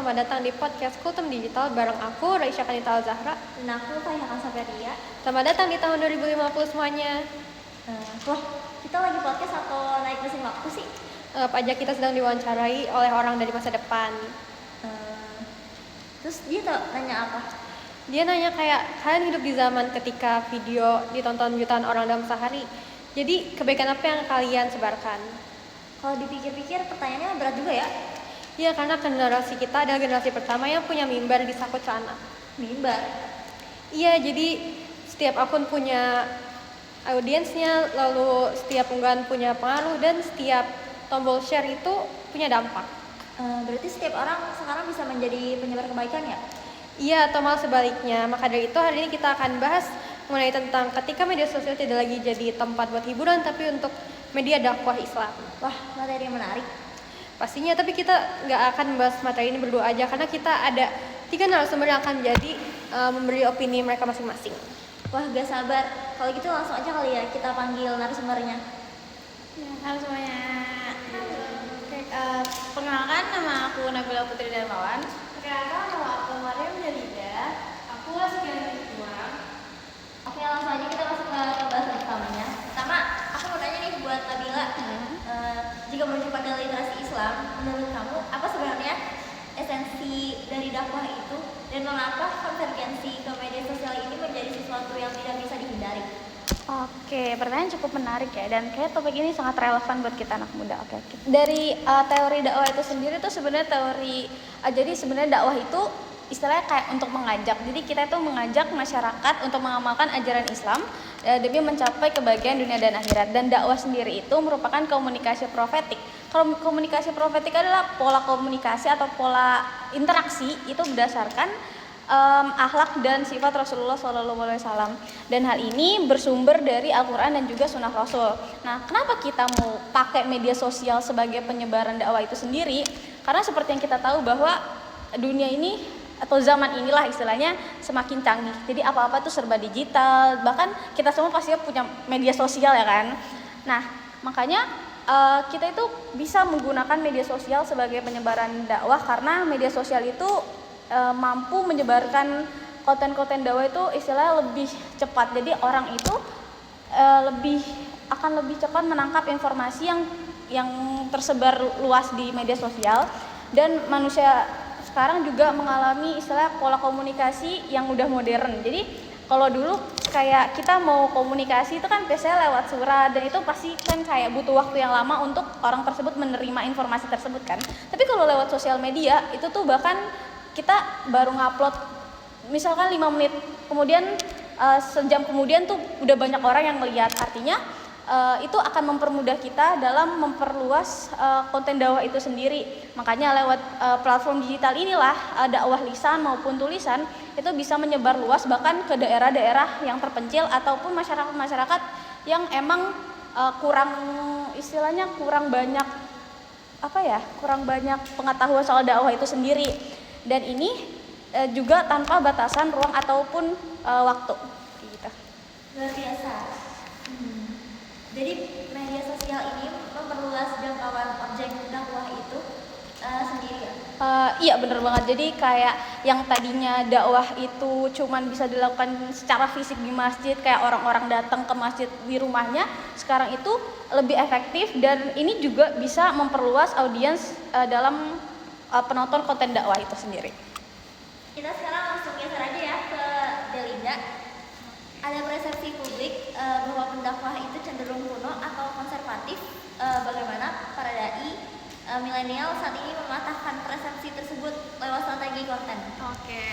selamat datang di podcast Kultum Digital bareng aku, Raisya Kanita Zahra. Dan aku Faihakan Saveria. Selamat datang di tahun 2050 semuanya. Wah, kita lagi podcast atau naik mesin waktu sih? Anggap aja kita sedang diwawancarai oleh orang dari masa depan. Terus dia nanya apa? Dia nanya kayak, kalian hidup di zaman ketika video ditonton jutaan orang dalam sehari. Jadi kebaikan apa yang kalian sebarkan? Kalau dipikir-pikir pertanyaannya berat juga ya? Iya, karena generasi kita adalah generasi pertama yang punya mimbar di saku celana. Mimbar? Iya, jadi setiap akun punya audiensnya, lalu setiap unggahan punya pengaruh, dan setiap tombol share itu punya dampak. Berarti setiap orang sekarang bisa menjadi penyebar kebaikan ya? Iya, atau malah sebaliknya. Maka dari itu hari ini kita akan bahas mengenai tentang ketika media sosial tidak lagi jadi tempat buat hiburan, tapi untuk media dakwah Islam. Wah, materi yang menarik. Pastinya, tapi kita nggak akan membahas materi ini berdua aja, karena kita ada 3 narasumber yang akan memberi opini mereka masing-masing. Wah, gak sabar. Kalau gitu langsung aja kali ya kita panggil narasumbernya. Ya, halo semuanya. Perkenalkan, nama aku Nabila Putri Darmawan. Perkenalkan, nama aku Maria Menjalida. Aku sekian kurang. Oke, langsung aja kita masuk ke pembahasan utamanya. Pertama, aku mau nanya nih buat Nabila. Jika merujuk pada literasi Islam, menurut kamu apa sebenarnya esensi dari dakwah itu, dan mengapa konvergensi ke media sosial ini menjadi sesuatu yang tidak bisa dihindari? Oke, pertanyaan cukup menarik ya, dan kayak topik ini sangat relevan buat kita anak muda. Oke. Dari teori dakwah itu sendiri tuh sebenarnya jadi sebenarnya dakwah itu istilahnya kayak untuk mengajak. Jadi kita itu mengajak masyarakat untuk mengamalkan ajaran Islam demi mencapai kebahagiaan dunia dan akhirat. Dan dakwah sendiri itu merupakan komunikasi profetik. Kalau komunikasi profetik adalah pola komunikasi atau pola interaksi itu berdasarkan akhlak dan sifat Rasulullah SAW. Dan hal ini bersumber dari Al-Quran dan juga Sunnah Rasul. Nah, kenapa kita mau pakai media sosial sebagai penyebaran dakwah itu sendiri? Karena seperti yang kita tahu bahwa dunia ini atau zaman inilah istilahnya semakin canggih. Jadi apa-apa itu serba digital. Bahkan kita semua pasti punya media sosial ya kan. Nah, makanya kita itu bisa menggunakan media sosial sebagai penyebaran dakwah, karena media sosial itu mampu menyebarkan konten-konten dakwah itu istilahnya lebih cepat. Jadi orang itu akan lebih cepat menangkap informasi yang tersebar luas di media sosial. Dan manusia sekarang juga mengalami istilah pola komunikasi yang udah modern. Jadi kalau dulu kayak kita mau komunikasi itu kan biasanya lewat surat, dan itu pasti kan kayak butuh waktu yang lama untuk orang tersebut menerima informasi tersebut kan. Tapi kalau lewat sosial media itu tuh bahkan kita baru ngupload misalkan 5 menit, kemudian sejam kemudian tuh udah banyak orang yang melihat. Artinya itu akan mempermudah kita dalam memperluas konten dakwah itu sendiri. Makanya lewat platform digital inilah dakwah lisan maupun tulisan itu bisa menyebar luas bahkan ke daerah-daerah yang terpencil ataupun masyarakat-masyarakat yang emang kurang banyak pengetahuan soal dakwah itu sendiri. Dan ini juga tanpa batasan ruang ataupun waktu gitu. Luar biasa. Jadi media sosial ini memperluas jangkauan objek dakwah itu sendiri ya? Iya, bener banget. Jadi kayak yang tadinya dakwah itu cuman bisa dilakukan secara fisik di masjid, kayak orang-orang datang ke masjid di rumahnya, sekarang itu lebih efektif, dan ini juga bisa memperluas audiens dalam penonton konten dakwah itu sendiri. Kita sekarang langsung geser aja ya ke Delinda. Ada persepsi publik bahwa pendakwah itu cenderung kuno atau konservatif. Bagaimana para dai milenial saat ini mematahkan persepsi tersebut lewat strategi konten? Oke,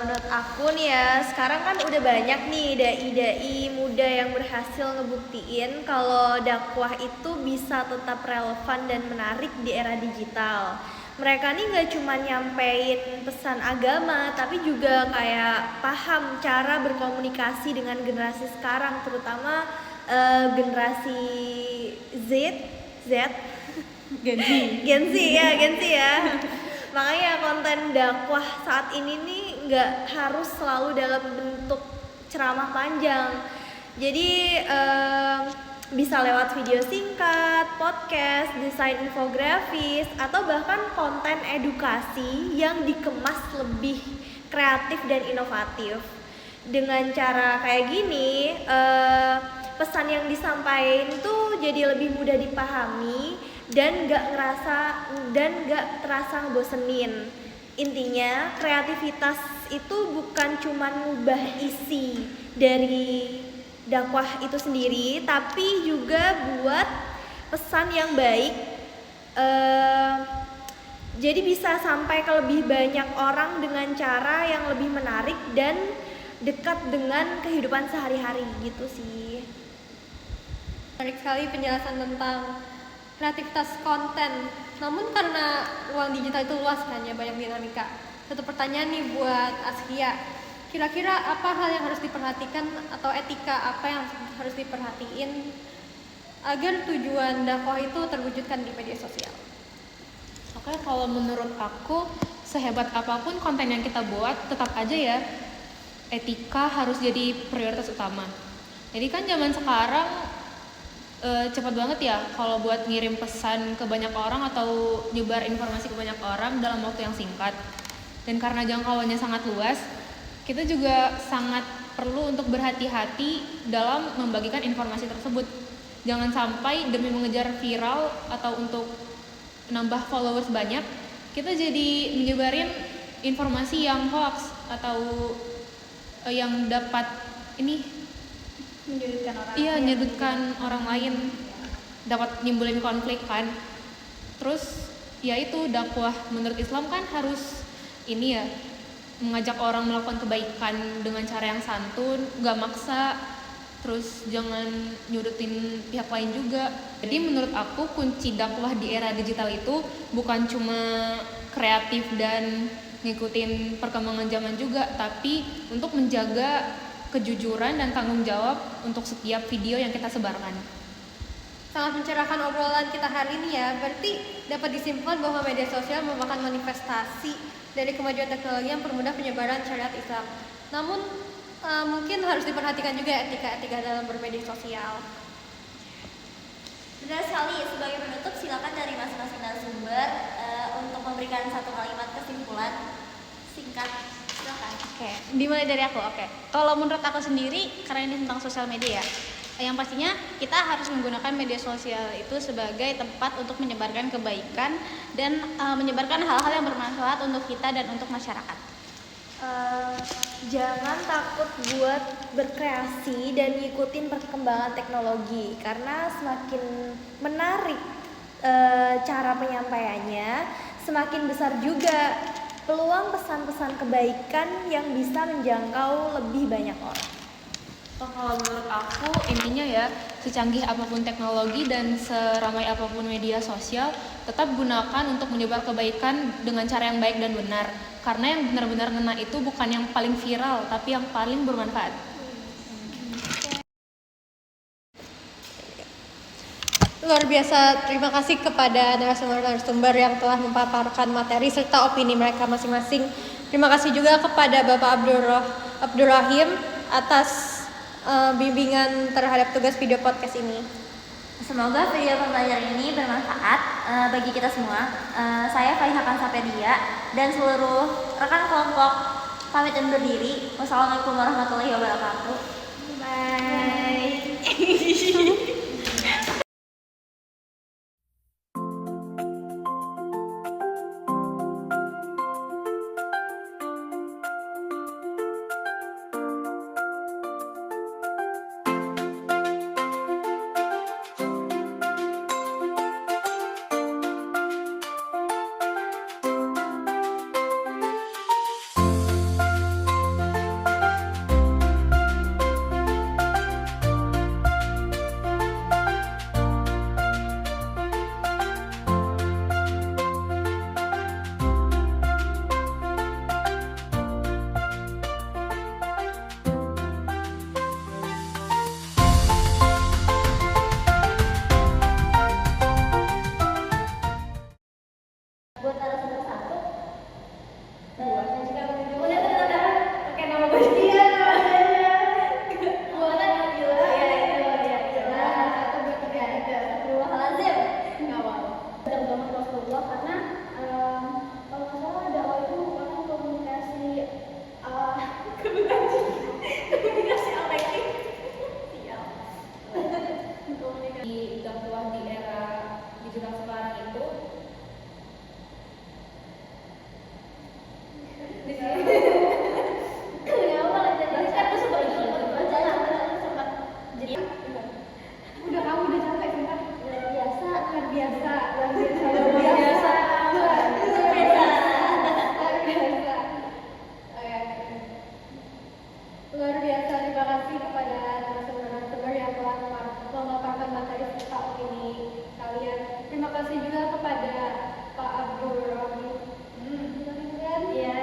menurut aku nih ya, sekarang kan udah banyak nih dai-dai muda yang berhasil ngebuktiin kalau dakwah itu bisa tetap relevan dan menarik di era digital. Mereka nih gak cuma nyampein pesan agama, tapi juga kayak paham cara berkomunikasi dengan generasi sekarang, terutama generasi Z Gen Z ya. Makanya konten dakwah saat ini nih nggak harus selalu dalam bentuk ceramah panjang. Jadi bisa lewat video singkat, podcast, desain infografis, atau bahkan konten edukasi yang dikemas lebih kreatif dan inovatif. Dengan cara kayak gini, pesan yang disampaikan tuh jadi lebih mudah dipahami dan gak terasa ngebosenin. Intinya kreativitas itu bukan cuma ngubah isi dari dakwah itu sendiri, tapi juga buat pesan yang baik, jadi bisa sampai ke lebih banyak orang dengan cara yang lebih menarik dan dekat dengan kehidupan sehari-hari gitu sih. Menarik sekali penjelasan tentang kreativitas konten. Namun karena ruang digital itu luas kan ya, banyak dinamika. Satu pertanyaan nih buat Askia. Kira-kira apa hal yang harus diperhatikan atau etika apa yang harus diperhatiin agar tujuan dakwah itu terwujudkan di media sosial? Oke, kalau menurut aku sehebat apapun konten yang kita buat, tetap aja ya etika harus jadi prioritas utama. Jadi kan zaman sekarang cepat banget ya kalau buat ngirim pesan ke banyak orang atau nyebar informasi ke banyak orang dalam waktu yang singkat. Dan karena jangkauannya sangat luas, kita juga sangat perlu untuk berhati-hati dalam membagikan informasi tersebut. Jangan sampai demi mengejar viral atau untuk nambah followers banyak, kita jadi menyebarin informasi yang hoax atau yang dapat menyudutkan orang lain, dapat nimbulin konflik kan. Terus ya itu dakwah menurut Islam kan harus mengajak orang melakukan kebaikan dengan cara yang santun, gak maksa, terus jangan nyudutin pihak lain juga. Jadi menurut aku kunci dakwah di era digital itu bukan cuma kreatif dan ngikutin perkembangan zaman juga, tapi untuk menjaga kejujuran dan tanggung jawab untuk setiap video yang kita sebarkan. Sangat mencerahkan obrolan kita hari ini ya. Berarti dapat disimpulkan bahwa media sosial merupakan manifestasi dari kemajuan teknologi yang mempermudah penyebaran syariat Islam. Namun mungkin harus diperhatikan juga etika-etika dalam bermedia sosial. Benar sekali. Sebagai penutup, silakan dari masing-masing narasumber untuk memberikan satu kalimat kesimpulan singkat. Silakan. Oke, dimulai dari aku. Oke. Kalau menurut aku sendiri, karena ini tentang sosial media, yang pastinya kita harus menggunakan media sosial itu sebagai tempat untuk menyebarkan kebaikan dan menyebarkan hal-hal yang bermanfaat untuk kita dan untuk masyarakat. Jangan takut buat berkreasi dan ngikutin perkembangan teknologi, karena semakin menarik cara penyampaiannya, semakin besar juga peluang pesan-pesan kebaikan yang bisa menjangkau lebih banyak orang. Kalau menurut aku intinya ya, secanggih apapun teknologi dan seramai apapun media sosial, tetap gunakan untuk menyebar kebaikan dengan cara yang baik dan benar. Karena yang benar-benar ngena itu bukan yang paling viral, tapi yang paling bermanfaat. Luar biasa, terima kasih kepada narasumber-narasumber yang telah memaparkan materi serta opini mereka masing-masing. Terima kasih juga kepada Bapak Abdurrahim atas bimbingan terhadap tugas video podcast ini. Semoga video pembelajaran ini bermanfaat bagi kita semua. Saya Faiha Kansapedia dan seluruh rekan kelompok pamit undur diri. Wassalamualaikum warahmatullahi wabarakatuh. Bye. Luar biasa, terima kasih kepada narasumber yang telah memaparkan materi serta opini kalian. Terima kasih juga kepada Pak Abdul Rohim. Ya,